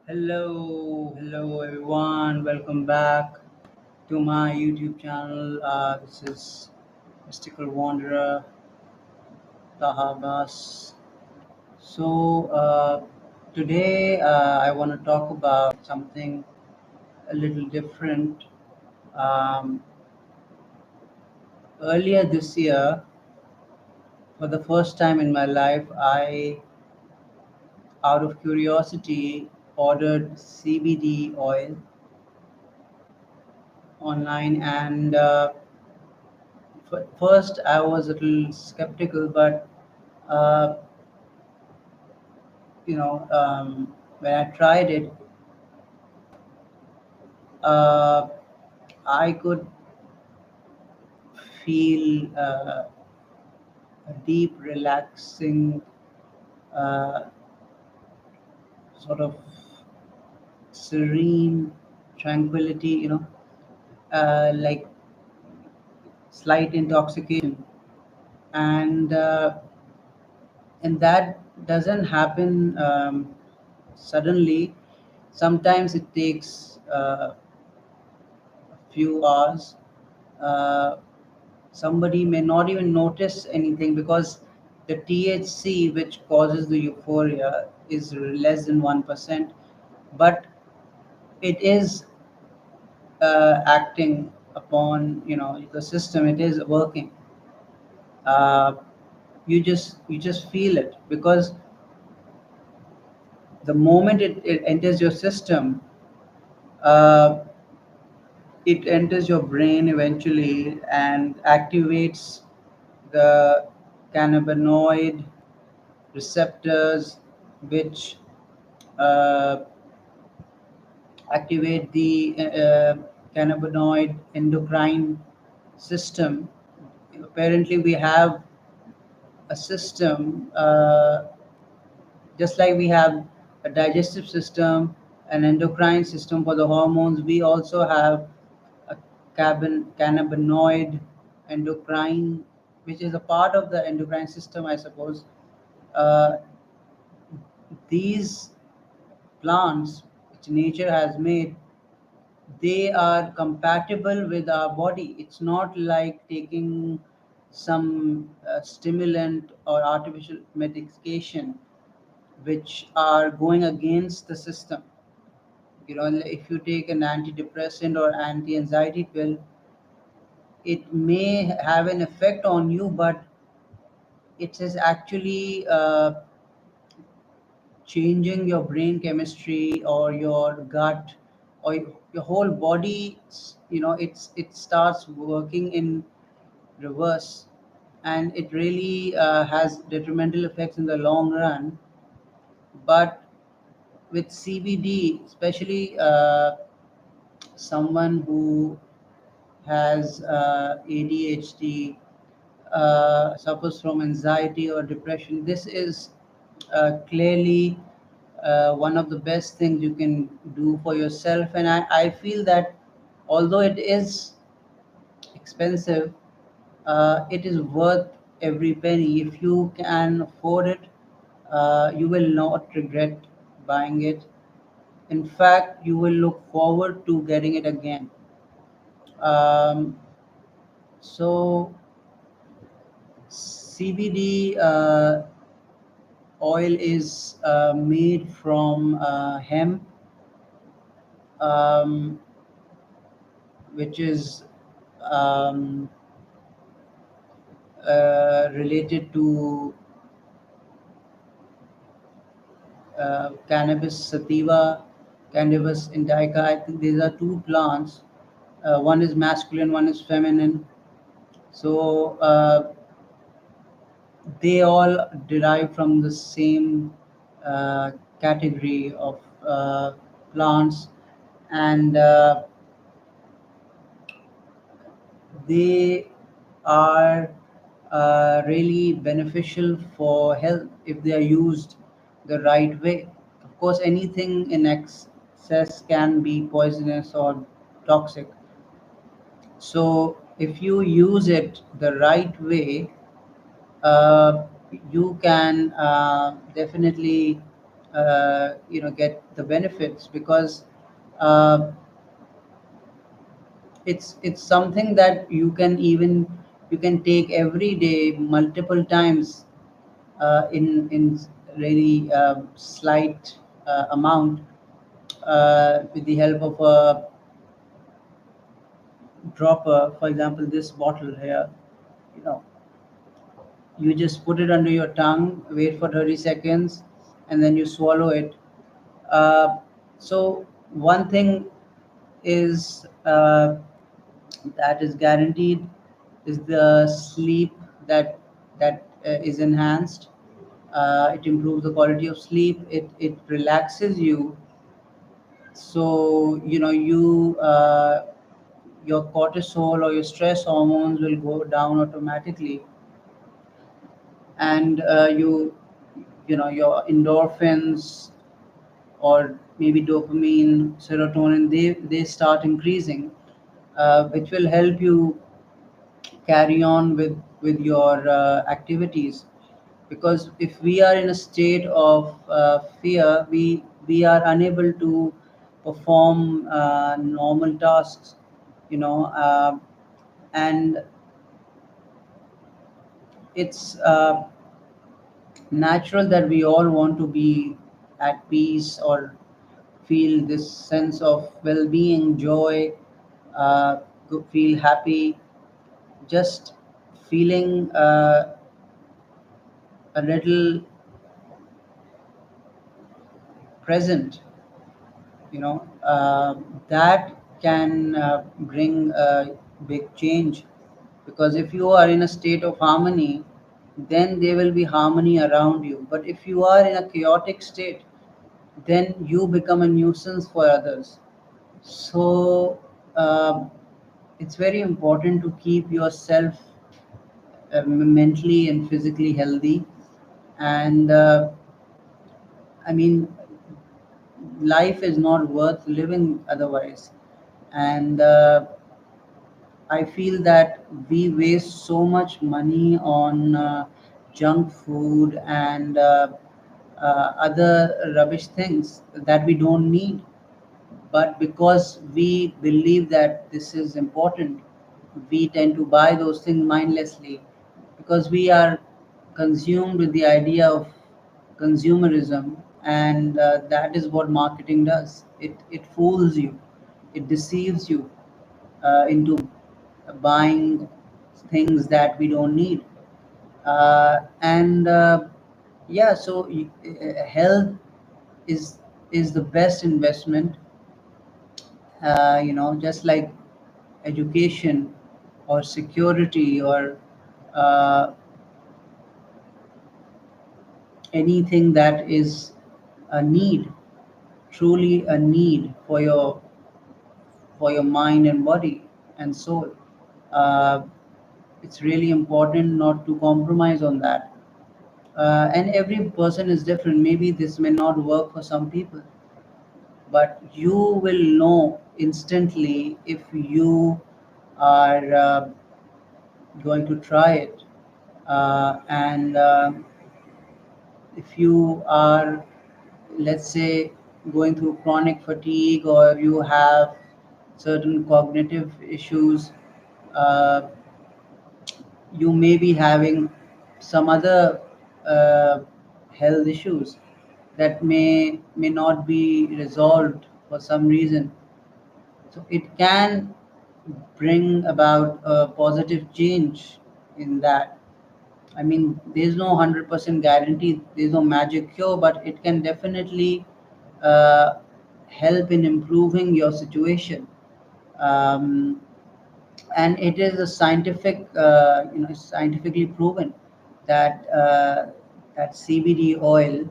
Hello everyone. Welcome back to my YouTube channel. This is Mystical Wanderer Tahabas. Today I want to talk about something a little different. Um, Earlier this year, for the first time in my life, I, out of curiosity, ordered CBD oil online and first I was a little skeptical, but uh, when I tried it, uh, I could feel a deep, relaxing uh, sort of serene tranquility. Like slight intoxication, and and that doesn't happen suddenly. Sometimes it takes a few hours. Uh, Somebody may not even notice anything because the THC, which causes the euphoria, is less than 1%, but it is acting upon the system. It is working. Uh, you just feel it because the moment it enters your system, uh, it enters your brain eventually and activates the cannabinoid receptors, which uh, activate the cannabinoid endocrine system. Apparently, we have a system, just like we have a digestive system, an endocrine system for the hormones. We also have a cannabinoid endocrine, which is a part of the endocrine system, I suppose. Uh, these plants, which nature has made, they are compatible with our body. It's not like taking some stimulant or artificial medication which are going against the system. If you take an antidepressant or anti-anxiety pill, it may have an effect on you, but it is actually changing your brain chemistry or your gut or your whole body. It starts working in reverse, and it really has detrimental effects in the long run. But with CBD, especially someone who has ADHD, suffers from anxiety or depression, this is clearly one of the best things you can do for yourself. And I feel that although it is expensive, it is worth every penny. If you can afford it, you will not regret buying it. In fact, you will look forward to getting it again. Um, so, CBD oil is made from hemp, um, which is um, related to cannabis sativa, cannabis indica. I think these are two plants. One is masculine, one is feminine. So they all derive from the same category of plants, and they are really beneficial for health if they are used the right way. Of course, anything in excess can be poisonous or toxic. So, if you use it the right way, uh, you can definitely get the benefits, because uh, it's something that you can take every day multiple times, in really slight amount, with the help of a dropper. For example, this bottle here, you know, you just put it under your tongue, wait for 30 seconds, and then you swallow it. Uh, so one thing is that is guaranteed is the sleep that is enhanced. It improves the quality of sleep. It relaxes you, so your cortisol or your stress hormones will go down automatically, and your endorphins, or maybe dopamine, serotonin, they start increasing, which will help you carry on with your activities. Because if we are in a state of fear, we are unable to perform normal tasks, you know and it's natural that we all want to be at peace, or feel this sense of well-being, joy, feel happy. Just feeling a little present, that can bring a big change. Because if you are in a state of harmony, then there will be harmony around you. But if you are in a chaotic state, then you become a nuisance for others. So it's very important to keep yourself mentally and physically healthy. And I mean, life is not worth living otherwise. And I feel that we waste so much money on junk food and other rubbish things that we don't need. But because we believe that this is important, we tend to buy those things mindlessly, because we are consumed with the idea of consumerism. And that is what marketing does. It fools you, it deceives you into buying things that we don't need. And yeah, so health is the best investment, just like education or security, or uh, anything that is a need, truly a need for your mind and body and soul. Uh, it's really important not to compromise on that. And every person is different. Maybe this may not work for some people, but you will know instantly if you are going to try it. And if you are, let's say, going through chronic fatigue, or you have certain cognitive issues, uh, you may be having some other uh, health issues that may not be resolved for some reason. So it can bring about a positive change in that. I mean, there's no 100% guarantee, there's no magic cure, but it can definitely uh, help in improving your situation. Um, and it is a scientifically proven that that CBD oil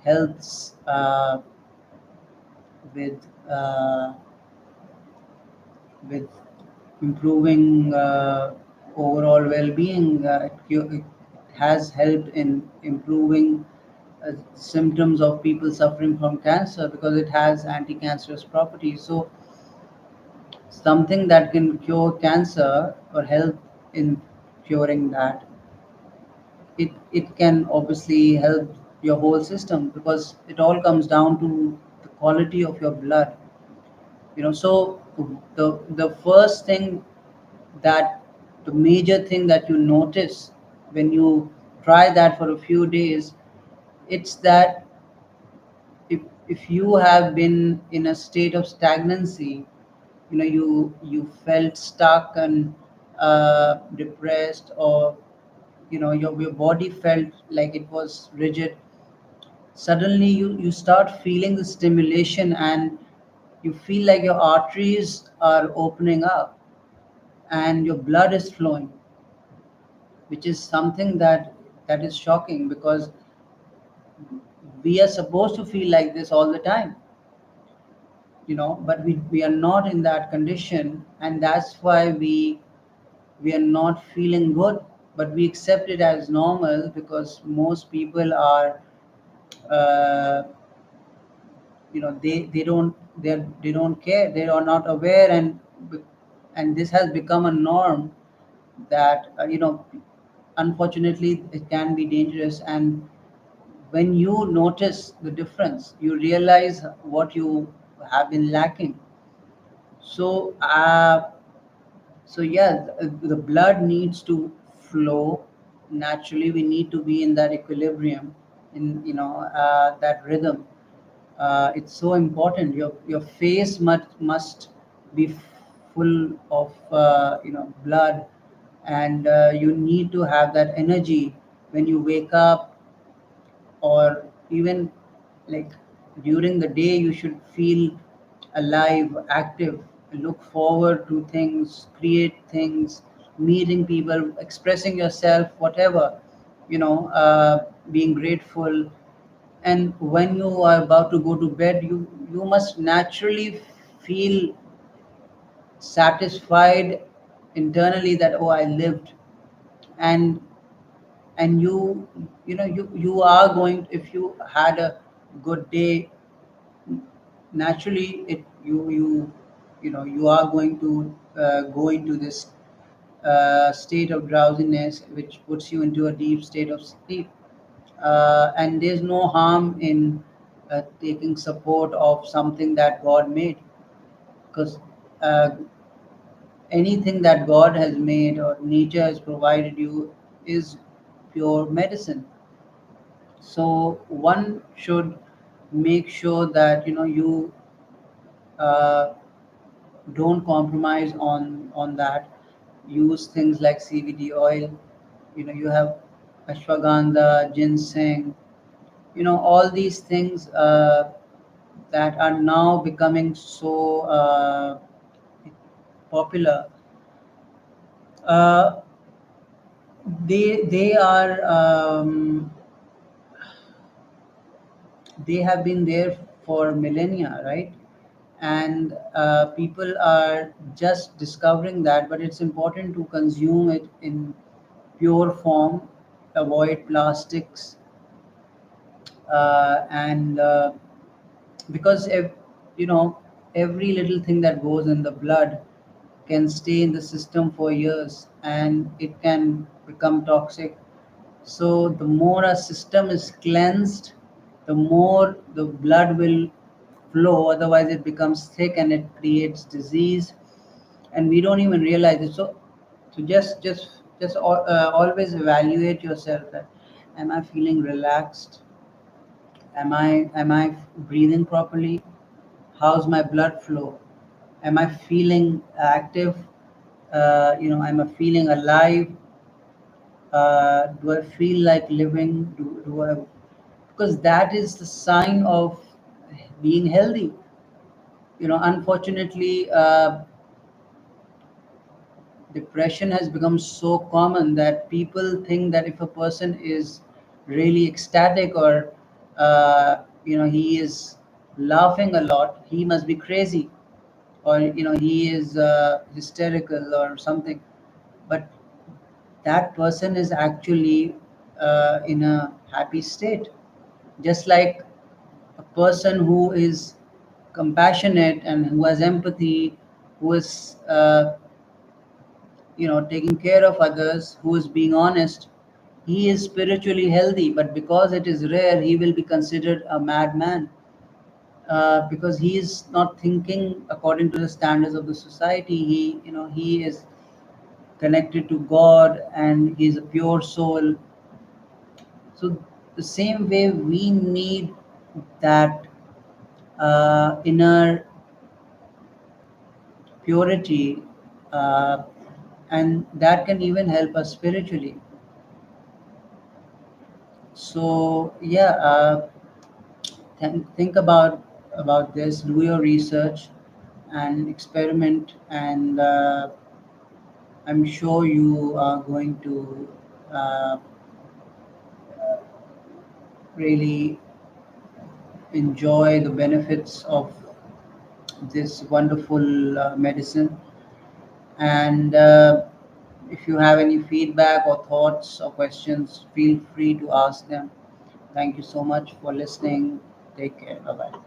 helps with uh, with improving overall well-being. It has helped in improving symptoms of people suffering from cancer, because it has anti-cancerous properties. So something that can cure cancer or help in curing that, it can obviously help your whole system, because it all comes down to the quality of your blood. So the first thing, that the major thing that you notice when you try that for a few days, it's that if you have been in a state of stagnancy, you felt stuck and depressed, or your body felt like it was rigid. Suddenly you start feeling the stimulation, and you feel like your arteries are opening up and your blood is flowing, which is something that is shocking, because we are supposed to feel like this all the time, but we are not in that condition, and that's why we are not feeling good, but we accept it as normal, because most people are, uh, they don't care, they are not aware, and this has become a norm that, unfortunately it can be dangerous. And when you notice the difference, you realize what you have been lacking. So uh, so yeah, the blood needs to flow naturally. We need to be in that equilibrium, in that rhythm. It's so important. Your face must be full of blood, and you need to have that energy when you wake up, or even like during the day. You should feel alive, active, look forward to things, create things, meeting people, expressing yourself, whatever, being grateful. And when you are about to go to bed, you must naturally feel satisfied internally, that, oh, I lived. And and you are going, if you had a good day, naturally you are going to go into this state of drowsiness, which puts you into a deep state of sleep. And there's no harm in taking support of something that God made, because uh, anything that God has made or nature has provided you is pure medicine. So one should make sure that you uh, don't compromise on that. Use things like CBD oil. You have ashwagandha, ginseng. All these things that are now becoming so popular. Uh, they are, they have been there for millennia, right? And people are just discovering that, but it's important to consume it in pure form, avoid plastics, and because if you know every little thing that goes in the blood can stay in the system for years, and it can become toxic. So the more our system is cleansed, the more the blood will flow. Otherwise, it becomes thick and it creates disease, and we don't even realize it. So always evaluate yourself. That, am I feeling relaxed? Am I breathing properly? How's my blood flow? Am I feeling active? Am I feeling alive? Do I feel like living? Do I? Because that is the sign of being healthy. Unfortunately, depression has become so common that people think that if a person is really ecstatic, or he is laughing a lot, he must be crazy, or he is hysterical or something. But that person is actually in a happy state, just like a person who is compassionate and who has empathy, who is taking care of others, who is being honest. he is spiritually healthy, but because it is rare, he will be considered a madman, because he is not thinking according to the standards of the society. He is connected to God and he is a pure soul. So the same way we need that inner purity, uh, and that can even help us spiritually. So yeah, think about this, do your research and experiment, and I'm sure you are going to uh, really enjoy the benefits of this wonderful medicine. And if you have any feedback or thoughts or questions, feel free to ask them. Thank you so much for listening. Take care. Bye bye.